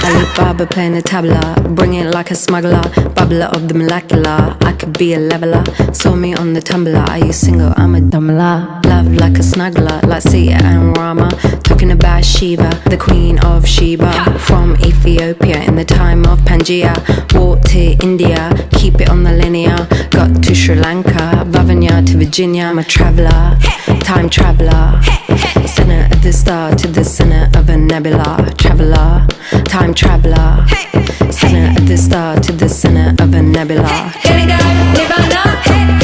Alibaba playing the tabla, bring it like a smuggler, bubbler of the molecular. I could be a leveler, saw me on the tumbler. Are you single? I'm a dumbler. Love like a snuggler, like Sita and Rama. Talking about Shiva, the queen of Sheba. From Ethiopia in the time of Pangaea. Walked to India, keep it on the linear. Got to Sri Lanka, Vavanya to Virginia. I'm a traveller, time traveller. Center of the star to the center of a nebula. Traveller, time traveller. Center of the star to the center of a nebula. Here we go, Nirvana.